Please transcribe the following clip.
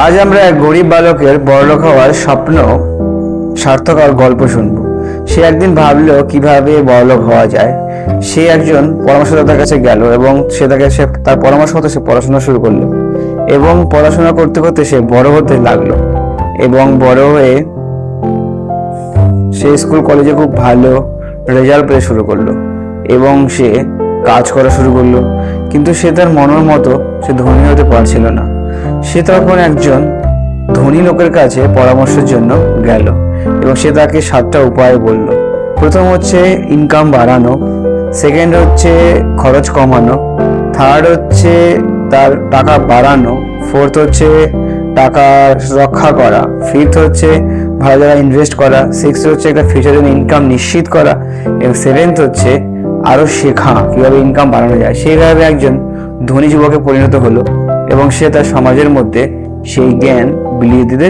আজ আমরা এক গরিব বালকের বড়লোক হওয়ার স্বপ্ন সার্থক হওয়ার গল্প শুনব। সে একদিন ভাবলো কিভাবে বড়লোক হওয়া যায়। সে একজন পরামর্শদাতার কাছে গেল এবং সে তার পরামর্শ মতো সে পড়াশোনা শুরু করলো এবং পড়াশোনা করতে করতে সে বড় হতে লাগলো এবং বড় হয়ে সে স্কুল কলেজে খুব ভালো রেজাল্ট পেতে শুরু করলো এবং সে কাজ করা শুরু করলো। কিন্তু সে তার মনের মতো সে ধনী হতে পারছিল না। সে তখন একজন ধনী লোকের কাছে পরামর্শের জন্য গেল এবং সে তাকে 7টা উপায় বলল। প্রথম হচ্ছে ইনকাম বাড়ানো, সেকেন্ড হচ্ছে খরচ কমানো, থার্ড হচ্ছে তার টাকা বাড়ানো, ফোর্থ হচ্ছে টাকা রক্ষা করা, ফিফথ হচ্ছে ভালো জায়গায় ইনভেস্ট করা, সিক্সথ হচ্ছে একটা ফিউচারের ইনকাম নিশ্চিত করা এবং সেভেন্থ হচ্ছে আরো শেখা কিভাবে ইনকাম বাড়ানো যায়। সেইভাবে একজন ধনী যুবকে পরিণত হলো এবং সে তার সমাজের মধ্যে সেই জ্ঞান বিলিয়ে দিতে